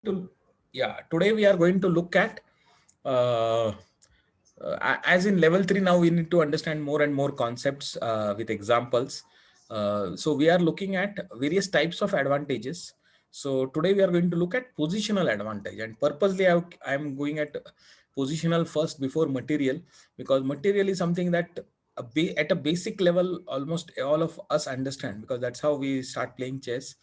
to, yeah, today we are going to look at, uh, as in level 3, now we need to understand more and more concepts with examples. So we are looking at various types of advantages. So today we are going to look at positional advantage, and purposely I'm going at positional first before material, because material is something that at a basic level almost all of us understand, because that's how we start playing chess,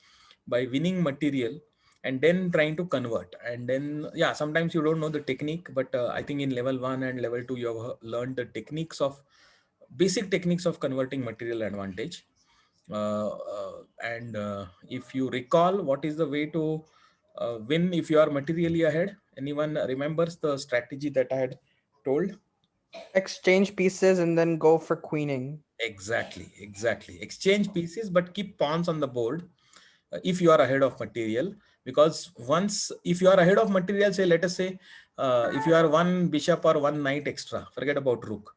by winning material and then trying to convert. And then, yeah, sometimes you don't know the technique, but I think in level 1 and level 2 you have learned the techniques of basic techniques of converting material advantage. And if you recall, what is the way to win if you are materially ahead? Anyone remembers the strategy that I had told? Exchange pieces and then go for queening. Exactly. Exchange pieces, but keep pawns on the board if you are ahead of material. Because once, if you are ahead of material, say, let us say, if you are one bishop or one knight extra, forget about rook,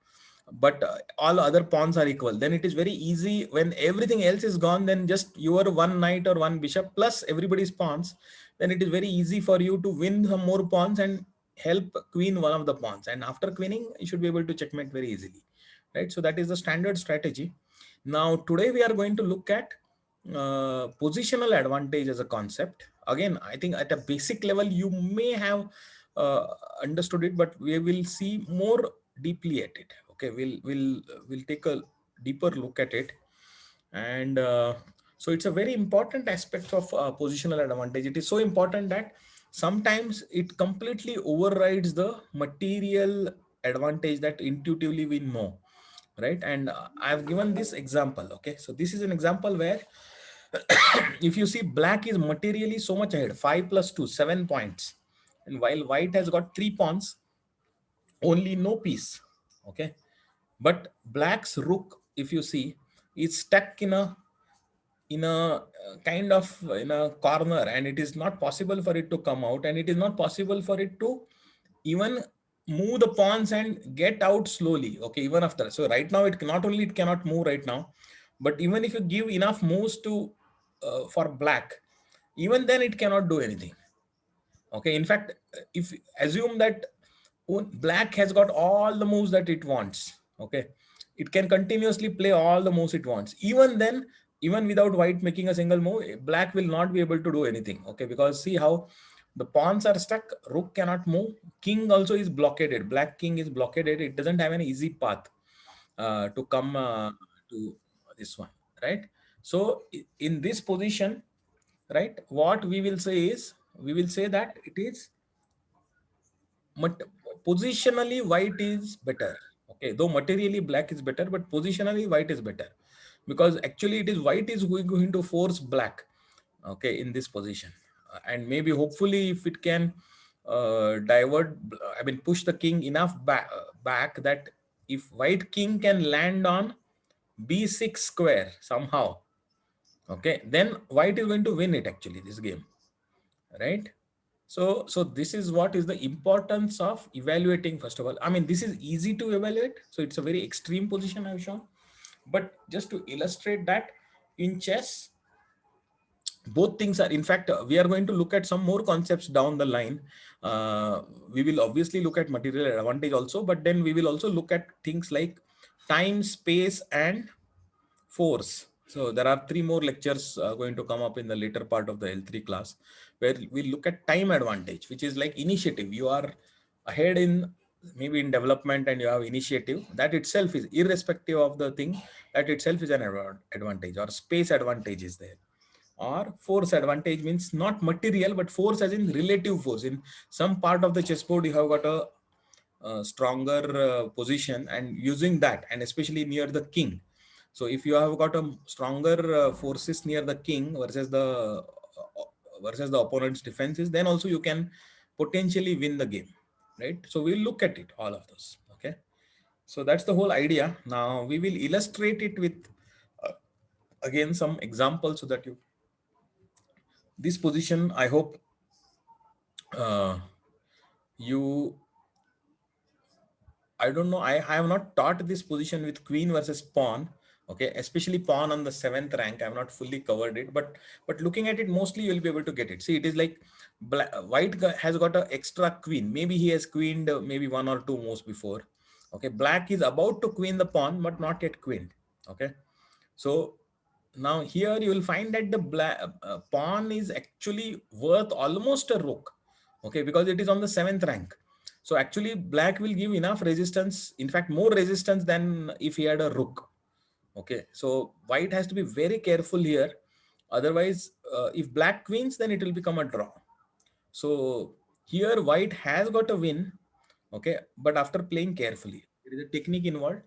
but all other pawns are equal, then it is very easy. When everything else is gone, then just your one knight or one bishop plus everybody's pawns, then it is very easy for you to win some more pawns and help queen one of the pawns. And after queening, you should be able to checkmate very easily, right? So that is the standard strategy. Now today we are going to look at positional advantage as a concept. Again, I think at a basic level you may have uh, understood it, but we will see more deeply at it. Okay, we'll take a deeper look at it. And so it's a very important aspect of positional advantage. It is so important that sometimes it completely overrides the material advantage that intuitively we know, right? And I've given this example. Okay, so this is an example where if you see, black is materially so much ahead, 5 plus 2, 7 points, and while white has got 3 pawns, only no piece. Okay, but black's rook, if you see, is stuck in a kind of in a corner, and it is not possible for it to come out, and it is not possible for it to even move the pawns and get out slowly. Okay, even after, so right now it not only it cannot move right now, but even if you give enough moves to for black, even then it cannot do anything. Okay, in fact, if assume that black has got all the moves that it wants, okay, it can continuously play all the moves it wants. Even then, even without white making a single move, black will not be able to do anything. Okay, because see how the pawns are stuck, rook cannot move, king also is blockaded, black king is blockaded, it doesn't have an easy path to come to this one, right? So in this position, right, what we will say is, we will say that it is but positionally white is better. Okay, though materially black is better, but positionally white is better, because actually it is white is going to force black, okay, in this position. And maybe hopefully if it can divert, I mean push the king enough back that if white king can land on b6 square somehow, okay, then white is going to win it actually, this game, right? So this is what is the importance of evaluating. First of all, I mean, this is easy to evaluate, so it's a very extreme position I've shown, but just to illustrate that in chess both things are, in fact, we are going to look at some more concepts down the line. We will obviously look at material advantage also, but then we will also look at things like time, space, and force. So there are 3 more lectures going to come up in the later part of the L3 class, where we look at time advantage, which is like initiative. You are ahead in maybe in development and you have initiative. That itself is irrespective of the thing. That itself is an advantage, or space advantage is there. Or force advantage means not material, but force as in relative force. In some part of the chessboard, you have got a stronger position, and using that, and especially near the king. So if you have got a stronger forces near the king versus the opponent's defenses, then also you can potentially win the game, right? So we'll look at it, all of those. Okay, so that's the whole idea. Now we will illustrate it with uh, again some examples, so that you, this position, I hope uh, you, I don't know, I have not taught this position with queen versus pawn, Okay, especially pawn on the 7th rank. I've not fully covered it, but looking at it, mostly you'll be able to get it. See, it is like has got an extra queen. Maybe he has queened maybe one or two moves before. Okay, black is about to queen the pawn, but not yet queened. Okay, so now here you will find that the black pawn is actually worth almost a rook. Okay, because it is on the 7th rank. So actually black will give enough resistance, in fact more resistance than if he had a rook. Okay, so white has to be very careful here. Otherwise, if black queens, then it will become a draw. So here white has got a win. Okay, but after playing carefully, there is a technique involved.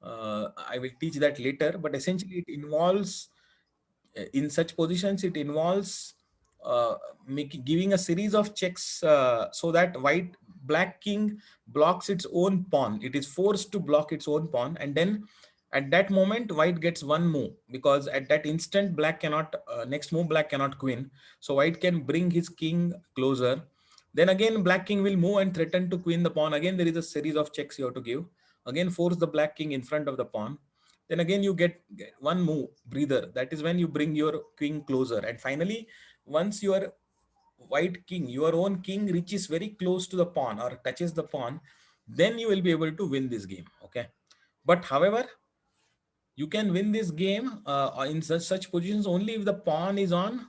I will teach that later, but essentially it involves in such positions it involves giving a series of checks so that black king blocks its own pawn. It is forced to block its own pawn, and then at that moment white gets one move, because at that instant black cannot next move black cannot queen, so white can bring his king closer. Then again black king will move and threaten to queen the pawn. Again there is a series of checks you have to give. Again force the black king in front of the pawn. Then again you get one move breather. That is when you bring your king closer. And finally, once your white king, your own king, reaches very close to the pawn or touches the pawn, then you will be able to win this game. Okay, but however, you can win this game in such positions only if the pawn is on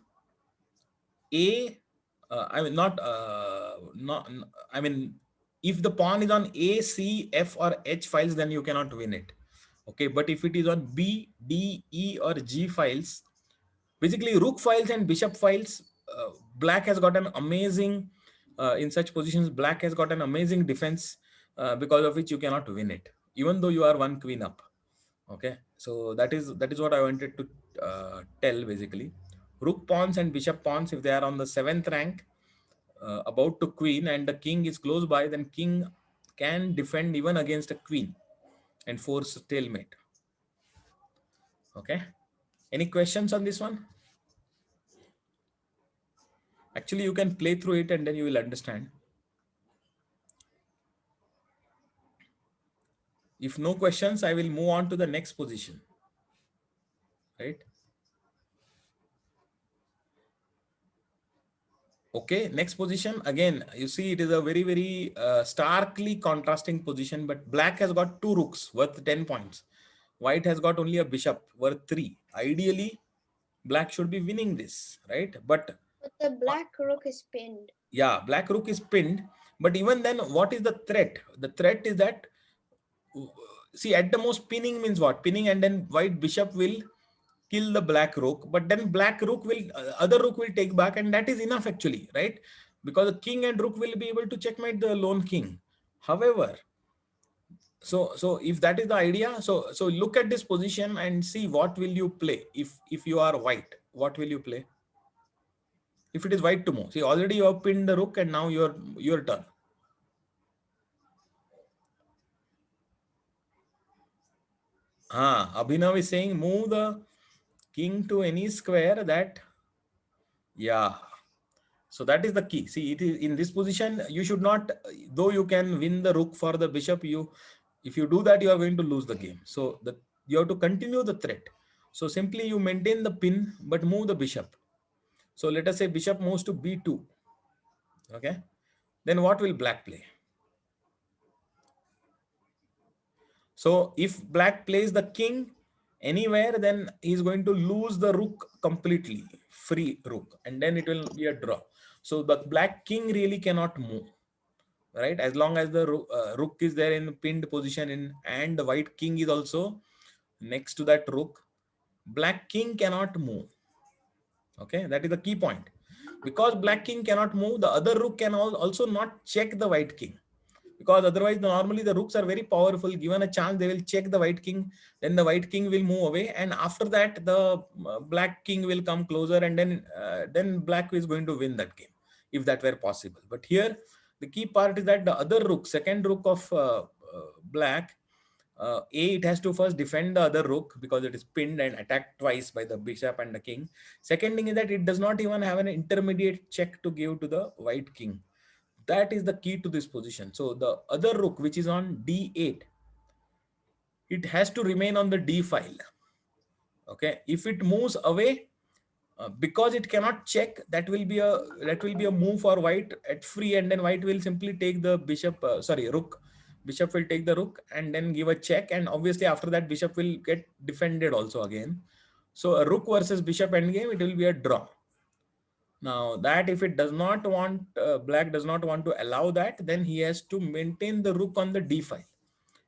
a I mean not I mean if the pawn is on a, c, f or h files, then you cannot win it. Okay, but if it is on b, d, e or g files, basically rook files and bishop files, black has got an amazing in such positions black has got an amazing defense, because of which you cannot win it even though you are one queen up. Okay, so that is what I wanted to tell. Basically, rook pawns and bishop pawns, if they are on the 7th rank, about to queen, and the king is close by, then king can defend even against a queen and force stalemate. Okay, any questions on this one? Actually you can play through it and then you will understand. If no questions, I will move on to the next position, right? Okay, next position. Again, you see it is a very starkly contrasting position, but black has got two rooks worth 10 points. White has got only a bishop worth 3. Ideally, black should be winning this, right? But the black rook is pinned. yeah, black rook is pinned. But even then, what is the threat? The threat is that, see, at the most, pinning means what? Pinning, and then white bishop will kill the black rook, but then black rook will other rook will take back, and that is enough actually, right? Because the king and rook will be able to checkmate the lone king. However, so if that is the idea, so look at this position and see what will you play. If you are white, what will you play? If it is white to move, see, already you have pinned the rook and now your turn. Abhinav is saying move the king to any square that, yeah. So that is the key. See, it is in this position, you should not, though you can win the rook for the bishop, if you do that, you are going to lose the game. So you have to continue the threat. So simply you maintain the pin, but move the bishop. So let us say bishop moves to b2. Okay. Then what will black play? So if black plays the king anywhere, then he's going to lose the rook completely, free rook, and then it will be a draw. So the black king really cannot move, right? As long as the rook is there in pinned position and the white king is also next to that rook, black king cannot move. Okay, that is the key point. Because black king cannot move, the other rook can also not check the white king, because otherwise normally the rooks are very powerful. Given a chance, they will check the white king, then the white king will move away, and after that the black king will come closer, and then black is going to win that game if that were possible. But here the key part is that the other rook, second rook of black, it has to first defend the other rook because it is pinned and attacked twice by the bishop and the king. Second thing is that it does not even have an intermediate check to give to the white king. That is the key to this position. So the other rook, which is on d8, it has to remain on the d file. Okay, if it moves away, because it cannot check, that will be a move for white at free, and then white will simply take the bishop, rook. Bishop will take the rook and then give a check, and obviously after that bishop will get defended also again. So a rook versus bishop endgame, it will be a draw. Now that if it does not want, black does not want to allow that, then he has to maintain the rook on the d file,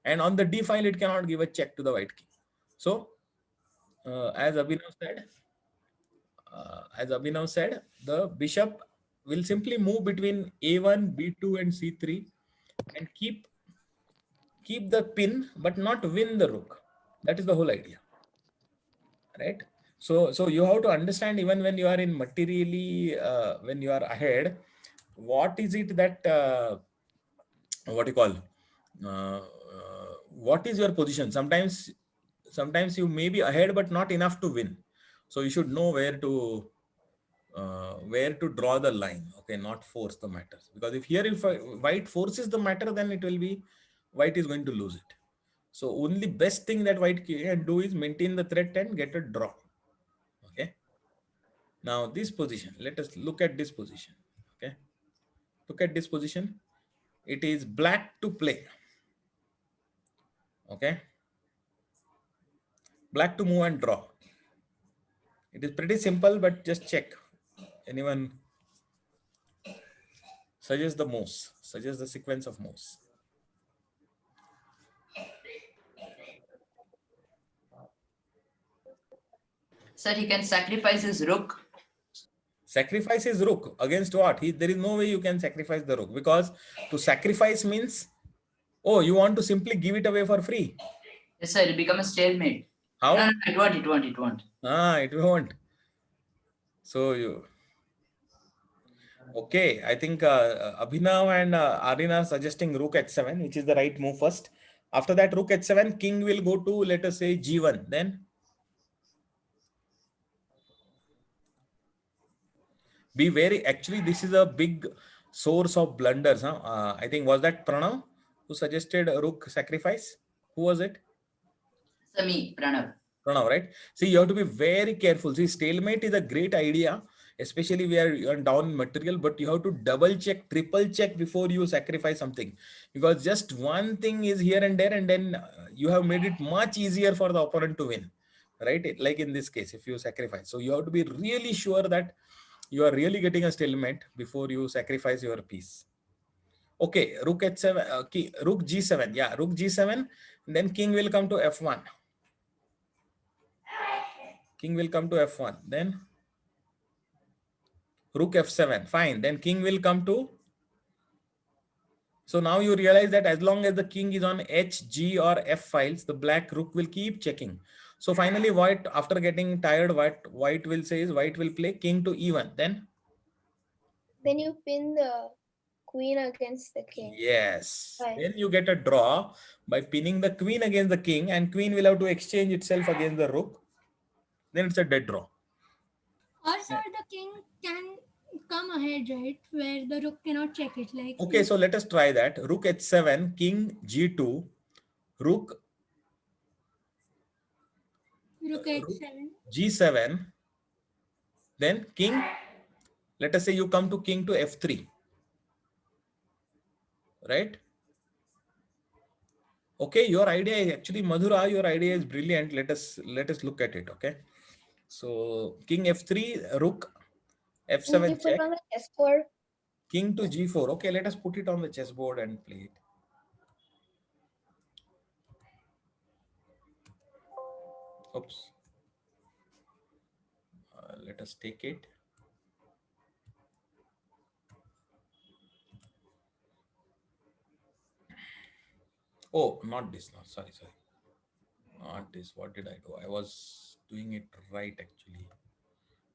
and on the d file it cannot give a check to the white king. So as Abhinav said, the bishop will simply move between a1, b2, and c3, and keep the pin, but not win the rook. That is the whole idea, right? So you have to understand, even when you are in materially, when you are ahead, what is it that what you call, what is your position? Sometimes you may be ahead but not enough to win. So you should know where to draw the line, okay, not force the matter. Because if white forces the matter, then it will be white is going to lose it. So only best thing that white can do is maintain the threat and get a draw. Okay. Now this position, let us look at this position. Okay. Look at this position. It is black to play. Okay. Black to move and draw. It is pretty simple, but just check. Anyone suggest the moves? Suggest the sequence of moves. Sir, he can sacrifice his rook. Sacrifice his rook against what? There is no way you can sacrifice the rook, because to sacrifice means, oh, you want to simply give it away for free. Yes, sir, it'll become a stalemate. How? No, it won't. It won't. It won't. So you. Okay, I think Abhinav and Arina are suggesting rook h7, which is the right move first. After that, rook h7, king will go to, let us say, g1. Then be very, actually, this is a big source of blunders. I think, was that Pranav who suggested rook sacrifice? Who was it? Sir, me, Pranav. Pranav, right? See, you have to be very careful. See, stalemate is a great idea, especially where you are down in material, but you have to double check, triple check before you sacrifice something, because just one thing is here and there, and then you have made it much easier for the opponent to win, right? Like in this case, if you sacrifice. So you have to be really sure that you are really getting a stalemate before you sacrifice your piece. Okay, rook h7, rook g7. Yeah, rook g7. Then king will come to f1. King will come to f1. Then rook f7. Fine. Then king will come to. So now you realize that as long as the king is on h, g, or f files, the black rook will keep checking. So finally, white, after getting tired, what white will say is white will play king to e1. Then you pin the queen against the king. yes. Right. Then you get a draw by pinning the queen against the king, and queen will have to exchange itself against the rook. Then it's a dead draw. Or sir, the king can come ahead, right? Where the rook cannot check it. Like Okay, so let us try that. Rook h7, king g2, rook h7. g7, then king. Let us say you come to king to f3, right? Okay, your idea is actually, Madhura, your idea is brilliant. Let us look at it. Okay, so king f3, rook Can f7 you put check, on the chessboard? king to g4. Okay, let us put it on the chessboard and play it. Oops. Let us take it. Oh, not this. No, sorry. Not this. What did I do? I was doing it right actually.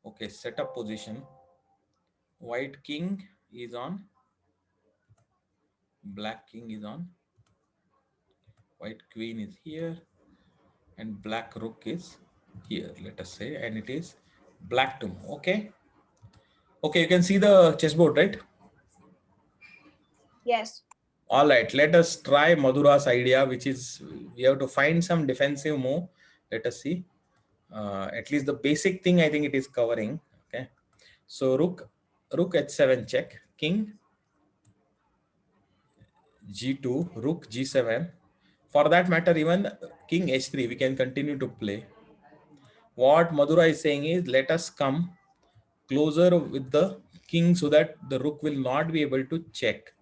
Okay, setup position. White king is on. Black king is on. White queen is here. And black rook is here, let us say. And it is black to move. Okay. Okay, you can see the chessboard, right? Yes. All right, let us try Madhura's idea, which is we have to find some defensive move. Let us see. At least the basic thing I think it is covering. Okay, so rook h7 check, king g2, rook g7. For that matter, even king h3 we can continue to play. What Madhura is saying is, let us come closer with the king so that the rook will not be able to check.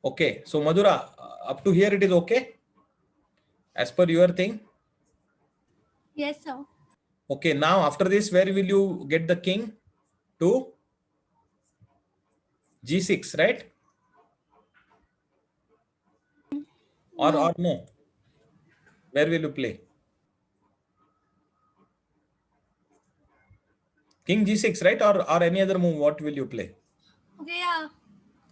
Okay, so Madhura, up to here it is okay as per your thing. Yes, sir. Okay, now after this, where will you get the king? To g6, right? Or no? Where will you play? King g6, right? Or any other move, what will you play? Okay, yeah.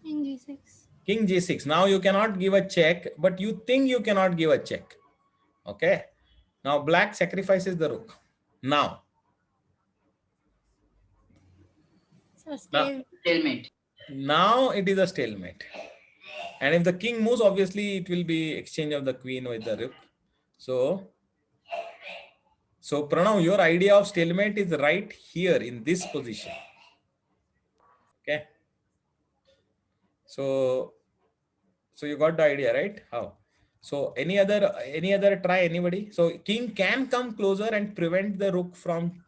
King G6. King g6. Now you cannot give a check, but you think you cannot give a check. Okay. Now black sacrifices the rook. Now So still. Stalemate. it is a stalemate. And if the king moves, obviously it will be exchange of the queen with the rook. So Pranav, your idea of stalemate is right here in this position. Okay. So you got the idea, right? How? So any other try, anybody? So king can come closer and prevent the rook from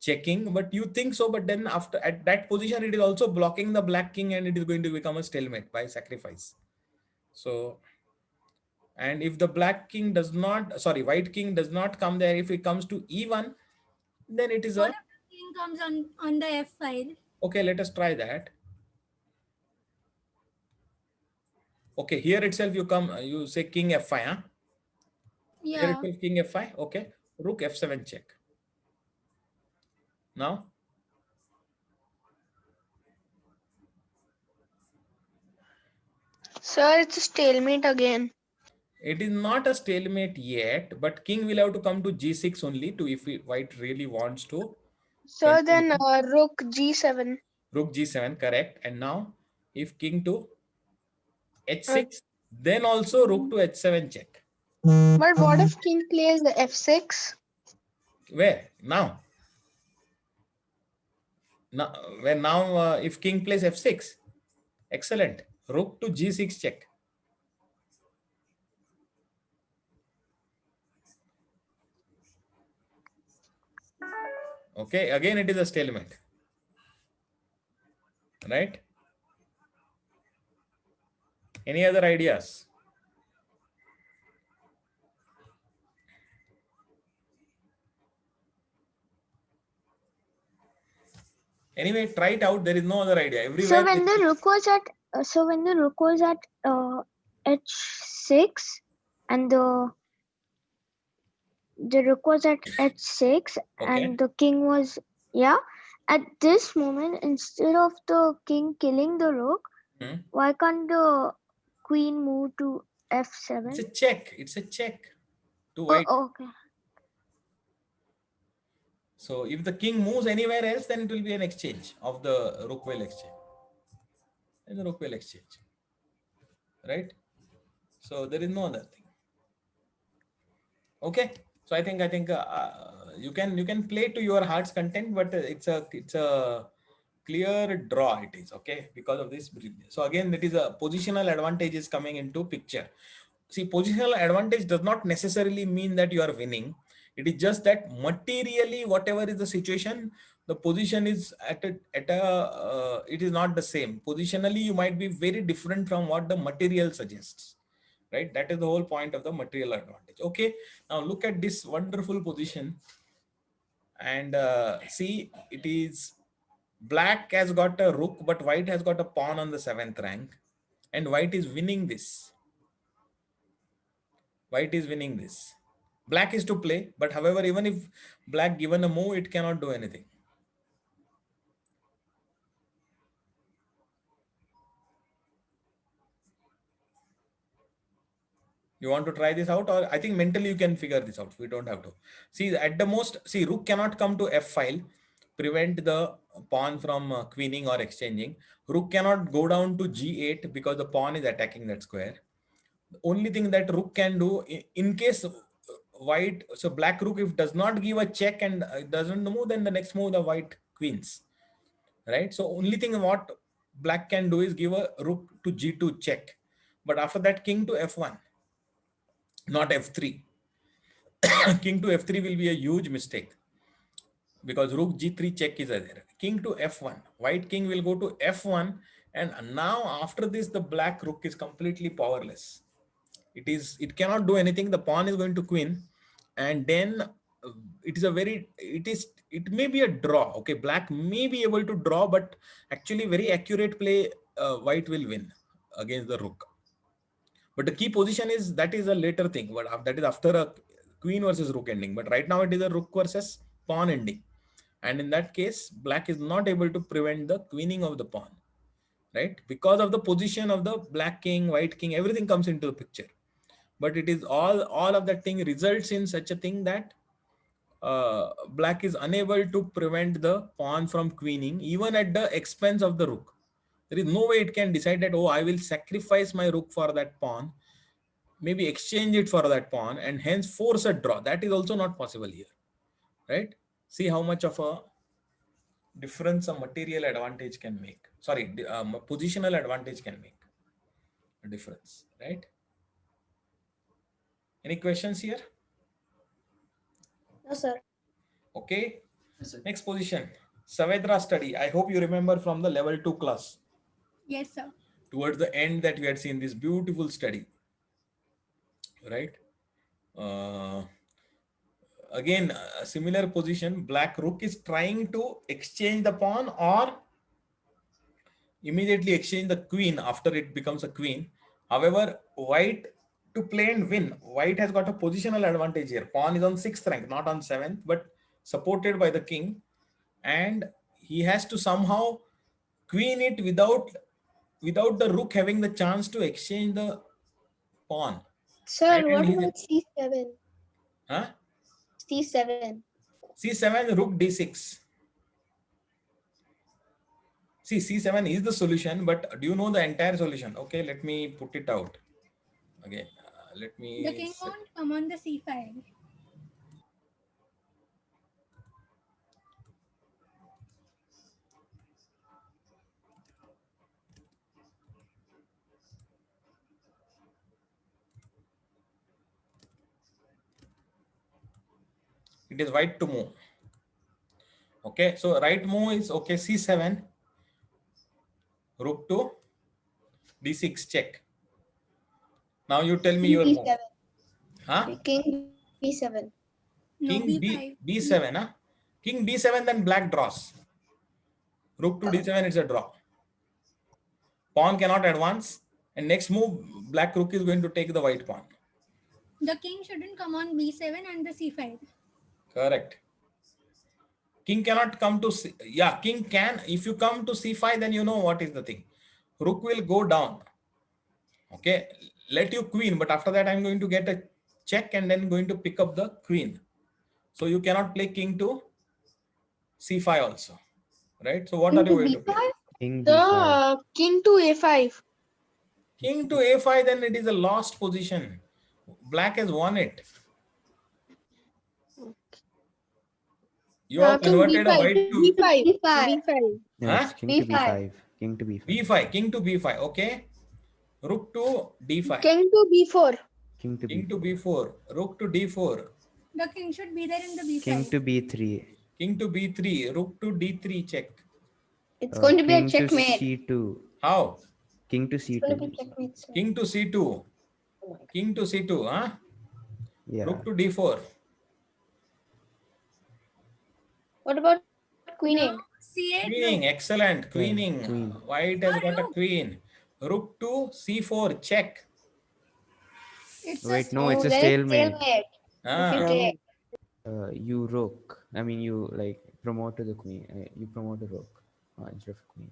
checking, but you think so, but then after at that position it is also blocking the black king and it is going to become a stalemate by sacrifice. So, and if the white king does not come there, if it comes to e1, then it is What a if the king comes on the F file? okay. Let us try that. Okay, here itself you come, you say king f5, huh? Here Yeah. itself king f5. Okay, rook f7 check. Now Sir, it's a stalemate again. it is not a stalemate yet, but king will have to come to g6 only to if white really wants to. Sir, then continue. rook g7. Rook g7, correct. And now if king to h6, then also rook to h7 check. But what if king plays the f6? Where now? Now if king plays f6, excellent. Rook to g6 check. Okay, again it is a stalemate, right? Any other ideas? Anyway, try it out. There is no other idea. Everywhere. So when the rook was at h6 and the rook was at h6 Okay. and the king was at this moment, instead of the king killing the rook, why can't the queen move to f7? It's a check. It's a check to white. Okay. So if the king moves anywhere else, then it will be an exchange of the rook will exchange. And the rook will exchange. Right? So there is no other thing. Okay. So I think you can play to your heart's content, but it's a clear draw. It is okay because of this. So again, it is a positional advantage is coming into picture. See, positional advantage does not necessarily mean that you are winning. It is just that materially, whatever is the situation, the position is it is not the same. Positionally, you might be very different from what the material suggests, right? That is the whole point of the material advantage. Okay, now look at this wonderful position and see, it is black has got a rook, but white has got a pawn on the 7th rank, and white is winning this. White is winning this. Black is to play, but however, even if black given a move, it cannot do anything. You want to try this out, or I think mentally you can figure this out. We don't have to. See, at the most, see, rook cannot come to f file, prevent the pawn from queening or exchanging. Rook cannot go down to g8 because the pawn is attacking that square. The only thing that rook can do, in case white, so black rook, if does not give a check and it doesn't move, then the next move the white queens, right? So only thing what black can do is give a rook to g2 check, but after that king to f1, not f3. King to f3 will be a huge mistake because rook g3 check is there. King to f1, white king will go to f1, and now after this the black rook is completely powerless. It cannot do anything. The pawn is going to queen, and then it may be a draw. Okay, black may be able to draw, but actually very accurate play, white will win against the rook. But the key position is, that is a later thing, but that is after a queen versus rook ending. But right now it is a rook versus pawn ending, and in that case black is not able to prevent the queening of the pawn, right? Because of the position of the black king, white king, everything comes into the picture. But it is all of that thing results in such a thing that black is unable to prevent the pawn from queening, even at the expense of the rook. There is no way it can decide that, oh, I will sacrifice my rook for that pawn, maybe exchange it for that pawn, and hence force a draw. That is also not possible here, right? See how much of a difference a material advantage can make. Sorry, positional advantage can make a difference, right? Any questions here? No, sir. Okay. Yes, sir. Next position, Saavedra study. I hope you remember from the level 2 class. Yes, sir. Towards the end that we had seen this beautiful study, right? Again, a similar position. Black rook is trying to exchange the pawn or immediately exchange the queen after it becomes a queen. However, white to play and win, white has got a positional advantage here. Pawn is on 6th rank, not on 7th, but supported by the king, and he has to somehow queen it without the rook having the chance to exchange the pawn. Sir, Right, what and he- about C7? Huh? C7. C7, rook d6. See, C7 is the solution, but do you know the entire solution? Okay, let me put it out again. Let me. The king won't come on the c file. It is white to move. Okay, so right move is okay. C7, rook to d6 check. Now you tell me your move. B7. Huh? King B7. No, King b5. B7, huh? King D7, then black draws. Rook to D7, it's a draw. Pawn cannot advance, and next move, black rook is going to take the white pawn. The king shouldn't come on b7 and the c file. Correct. King cannot come to yeah, king can. If you come to c5, then you know what is the thing. Rook will go down. Okay, let you queen, but after that I'm going to get a check and then going to pick up the queen. So you cannot play king to c5 also, right? So what are you going to play? King B5. The king to A5. King to a5, then it is a lost position. Black has won it. You have King converted a B5. white to B5. B5. B5. No, Huh? it's king to B5. B5. King to B5. b5, king to b5. Okay, rook to d5, King to B4. King to king to B4. b4, rook to d4, The king should be there in the b King file. to B3. king to b3, rook to d3 check. It's going to be a King checkmate. to C2. How? King to It's going to be C2. checkmate, sir. King to c2, king to c2, huh? Yeah. Rook to d4. What about queening? No, c8. Queening, excellent. Queening. queen. White has Oh, got a rook. queen. Rook to c4, check. It's Wait, a no, it's a there is stalemate. stalemate. Ah, If you take. You rook. I mean, you like promote to the queen. You promote the rook instead of queen.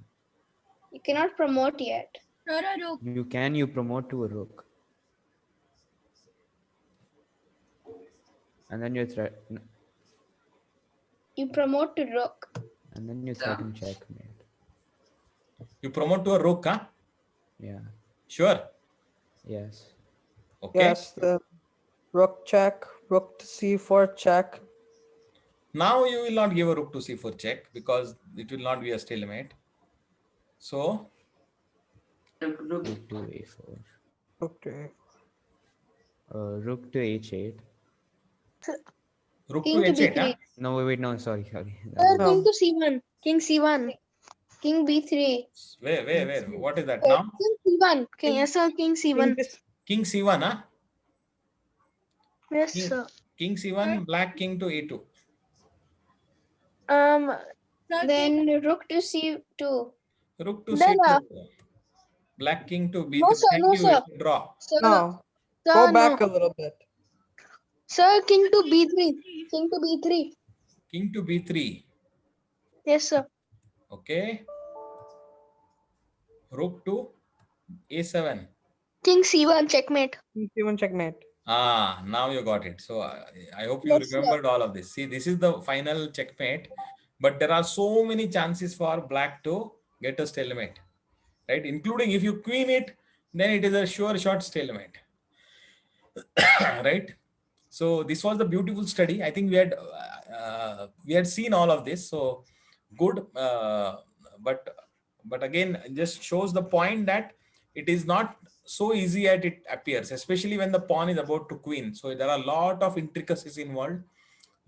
You cannot promote yet. or a rook. You promote to a rook. And then you You promote to rook. and then you threaten checkmate. you promote to a rook, huh? Yeah. Sure. Yes. Okay. Yes, the rook check, Rook to c4 check. Now you will not give a rook to c4 check because it will not be a stalemate. So Rook. Rook to a4. Rook to a4. Rook to h8. rook King to to h8. b3. No, wait, no, sorry. Sir, No. king to c1. King c1. King b3. Where? What is that now? King c1. King, yes, sir. King c1. King c1, huh? Yes, King, sir. king c1, black king to a2. Sir, Then rook to c2. Rook to Then, c2. Black king to b3. no, sir. Thank No, you. sir. Draw. Sir, No. sir, Go back no. a little bit. Sir, king to b3. King to b3. King to b3. Yes, sir. Okay. Rook to a7. King c1 checkmate. King c1 checkmate. Now you got it. So I hope you Yes, sir. remembered all of this. See, this is the final checkmate, but there are so many chances for black to get a stalemate, right? Including if you queen it, then it is a sure shot stalemate, right? So this was the beautiful study. I think we had seen all of this. So good, but again, just shows the point that it is not so easy as it appears, especially when the pawn is about to queen. So there are a lot of intricacies involved,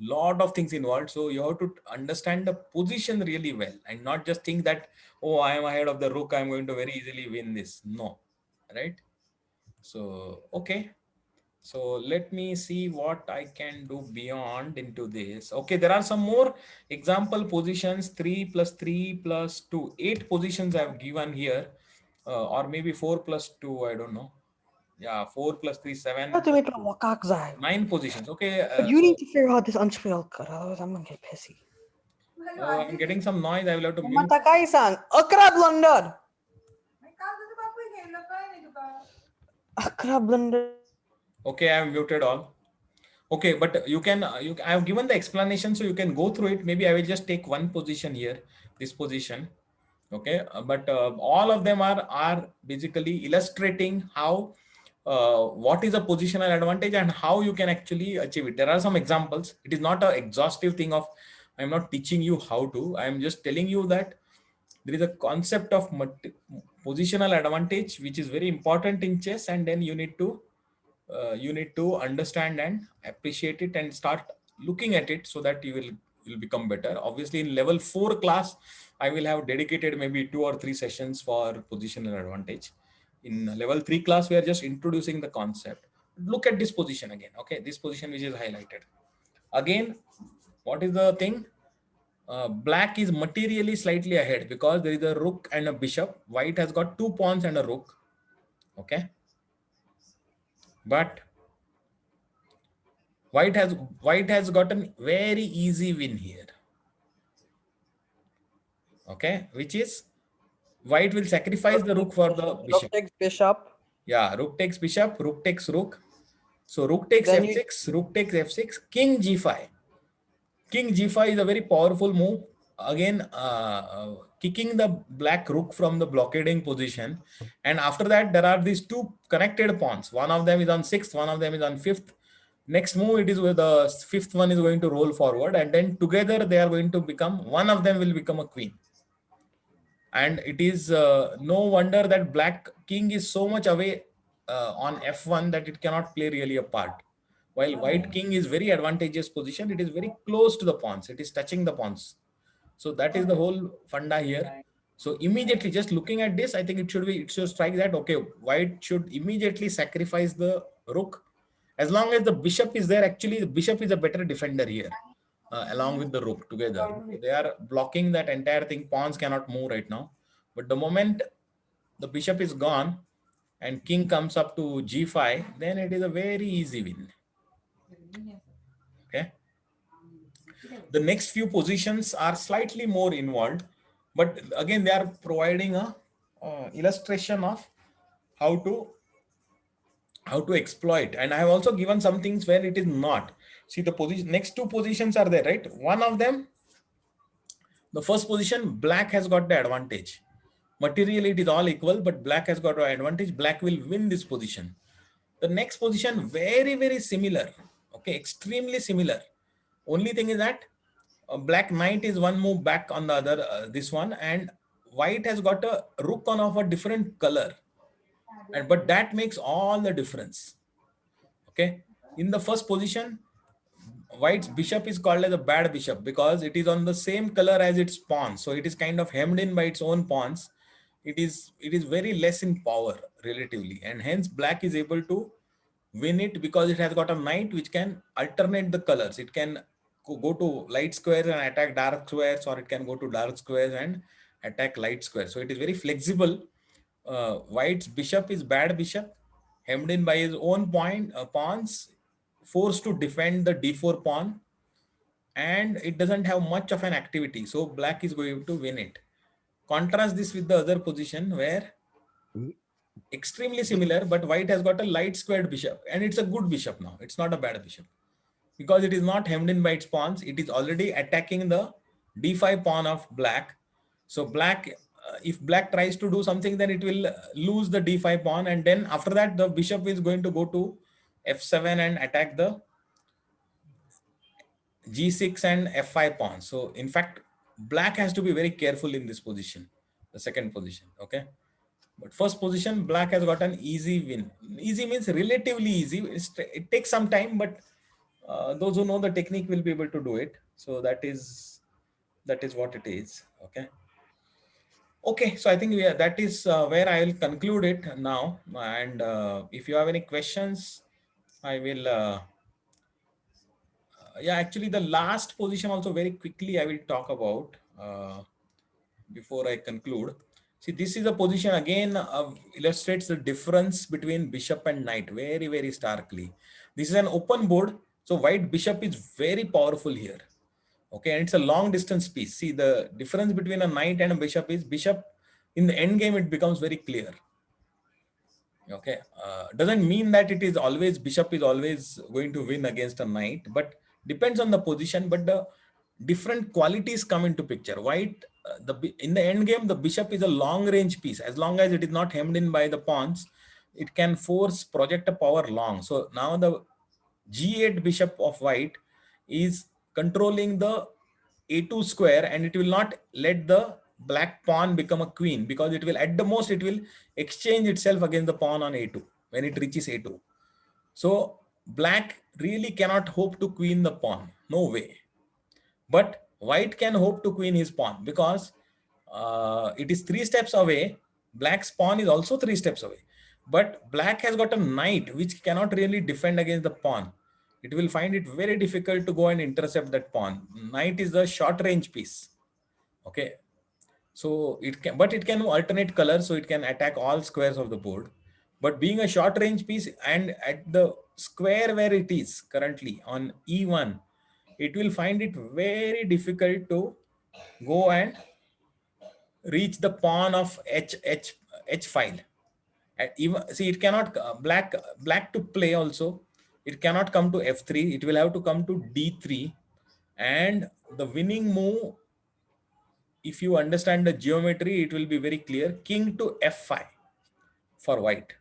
lot of things involved. So you have to understand the position really well and not just think that, oh, I am ahead of the rook, I'm going to very easily win this. No, right? So okay. So let me see what I can do beyond into this. Okay, there are some more example positions, 3 plus 3 plus 2, 8 positions I have given here, or maybe 4 plus 2, I don't know. Yeah, 4 plus 3, 7, How to make a wakak zai. 9 positions. Okay, But you need to figure out this unspell. Otherwise, I'm gonna get pissy. I'm getting some noise. I will have to mute. Matakai-san, Akra blundered. Akra blundered. Okay, I have muted all. Okay, but you can, I have given the explanation, so you can go through it. Maybe I will just take one position here, this position. Okay, but all of them are basically illustrating how, what is a positional advantage and how you can actually achieve it. There are some examples. It is not an exhaustive thing of, I'm not teaching you how to, I'm just telling you that there is a concept of positional advantage, which is very important in chess. And then you need to understand and appreciate it and start looking at it so that you will become better. Obviously in level 4 class, I will have dedicated maybe 2 or 3 sessions for positional advantage. In level 3 class, we are just introducing the concept. Look at this position again. Okay, this position which is highlighted. Again, what is the thing? Black is materially slightly ahead because there is a rook and a bishop. White has got 2 pawns and a rook. Okay. But white has gotten very easy win here. Okay, which is white will sacrifice the rook for the bishop. Rook takes bishop. Yeah, rook takes bishop, rook takes rook. So rook takes Then f6, rook takes f6, king g5. King g5 is a very powerful move. Again, kicking the black rook from the blockading position. And after that, there are these 2 connected pawns. One of them is on 6th, one of them is on 5th. Next move, it is with the 5th one is going to roll forward. And then together they are going to become, one of them will become a queen. And it is no wonder that black king is so much away on f1 that it cannot play really a part. While white king is very advantageous position, it is very close to the pawns. It is touching the pawns. So that is the whole funda here. So immediately, just looking at this, I think it should strike that, okay, white should immediately sacrifice the rook. As long as the bishop is there, actually the bishop is a better defender here, along with the rook together. They are blocking that entire thing. Pawns cannot move right now. But the moment the bishop is gone and king comes up to g5, then it is a very easy win. Okay. The next few positions are slightly more involved, but again, they are providing a illustration of how to exploit. And I have also given some things where it is not. See, the position, next 2 positions are there, right? One of them, the first position, black has got the advantage. Materially, it is all equal, but black has got an advantage. Black will win this position. The next position, very, very similar. Okay, extremely similar. Only thing is that black knight is one move back on the other, this one, and white has got a rook on of a different color, and but that makes all the difference. Okay, in the first position, white's bishop is called as a bad bishop because it is on the same color as its pawn, so it is kind of hemmed in by its own pawns. It is very less in power relatively, and hence black is able to win it because it has got a knight which can alternate the colors. It can go to light squares and attack dark squares, or it can go to dark squares and attack light squares. So it is very flexible. White's bishop is bad bishop, hemmed in by his own pawns, forced to defend the d4 pawn, and it doesn't have much of an activity. So black is going to win it. Contrast this with the other position where extremely similar, but white has got a light squared bishop, and it's a good bishop now. It's not a bad bishop because it is not hemmed in by its pawns. It is already attacking the d5 pawn of black. So black, if black tries to do something, then it will lose the d5 pawn, and then after that the bishop is going to go to f7 and attack the g6 and f5 pawn. So in fact, black has to be very careful in this position, the second position. Okay, but first position, black has got an easy win. Easy means relatively easy. It takes some time, but those who know the technique will be able to do it. So that is what it is. Okay. Okay, so I think that is where I will conclude it now. And if you have any questions, I will. Yeah, actually, the last position also very quickly I will talk about before I conclude. See, this is a position again illustrates the difference between bishop and knight very, very starkly. This is an open board, so white bishop is very powerful here. Okay, and it's a long distance piece. See, the difference between a knight and a bishop is bishop in the end game, it becomes very clear. Okay, doesn't mean that it is always bishop is always going to win against a knight, but depends on the position. But the different qualities come into picture. White, in the end game, the bishop is a long range piece. As long as it is not hemmed in by the pawns, it can force project a power long. So now the g8 bishop of white is controlling the a2 square, and it will not let the black pawn become a queen, because it will, at the most, it will exchange itself against the pawn on a2 when it reaches a2. So black really cannot hope to queen the pawn, no way. But white can hope to queen his pawn because it is 3 steps away. Black's pawn is also 3 steps away, but black has got a knight which cannot really defend against the pawn. It will find it very difficult to go and intercept that pawn. Knight is the short range piece. Okay, so it can, but it can alternate colors, so it can attack all squares of the board. But being a short range piece, and at the square where it is currently on e1, it will find it very difficult to go and reach the pawn of h file. Even see, it cannot black to play also. It cannot come to f3. It will have to come to d3, and the winning move, if you understand the geometry, it will be very clear. King to f5 for white.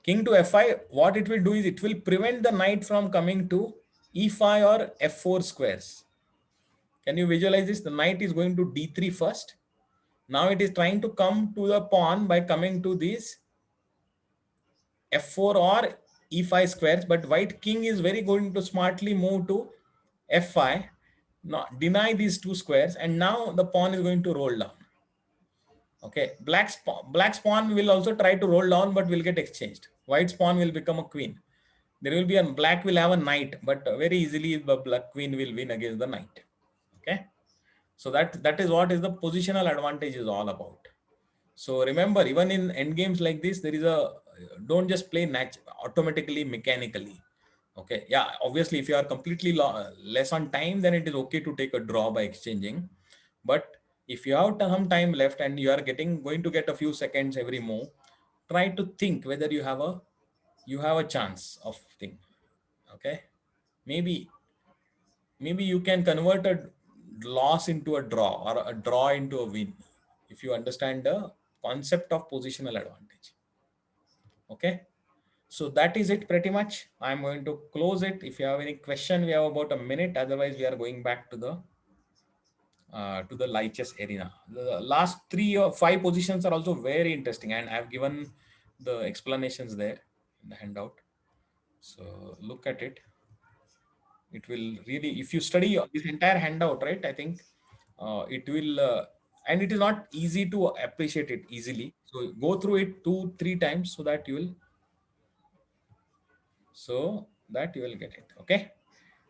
King to f5, what it will do is it will prevent the knight from coming to e5 or f4 squares. Can you visualize this? The knight is going to d3 first. Now it is trying to come to the pawn by coming to these f4 or e5 squares, but white king is very going to smartly move to f5, not deny these 2 squares, and now the pawn is going to roll down. Okay, black's pawn will also try to roll down, but will get exchanged. White's pawn will become a queen. There will be a black will have a knight, but very easily the black queen will win against the knight. Okay, so that is what is the positional advantage is all about. So remember, even in end games like this, there is a, don't just play automatically, mechanically. Okay, yeah, obviously if you are completely less on time, then it is okay to take a draw by exchanging. But if you have some time left and you are going to get a few seconds every move, try to think whether you have a chance of thing. Okay, maybe you can convert a loss into a draw or a draw into a win if you understand the concept of positional advantage. Okay, So that is it pretty much. I'm going to close it. If you have any question, we have about a minute. Otherwise, we are going back to the live chess arena. The last 3 or 5 positions are also very interesting, and I've given the explanations there in the handout. So look at it. It will really, if you study this entire handout, right? I think it will, and it is not easy to appreciate it easily. So go through it 2-3 times so that you will get it. Okay.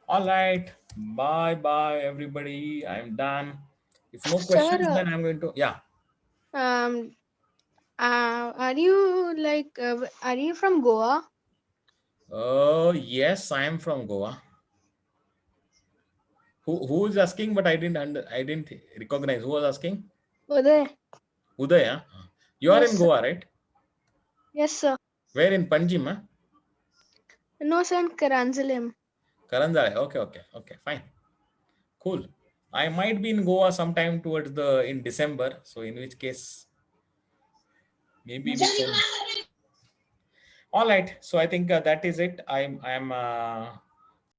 All right. Bye everybody. I'm done. If no questions, Sir, then I'm going to, yeah. are you from Goa? Yes, I am from Goa. Who is asking? But I didn't recognize who was asking. Uday. Uday, huh? You are Yes, in sir. Goa, right? Yes, sir. Where in Panjim? Huh? No, sir, in Karanjalam. Karanjale. Okay, fine. Cool. I might be in Goa sometime towards in December. So in which case, maybe we can. All right. So I think that is it. I am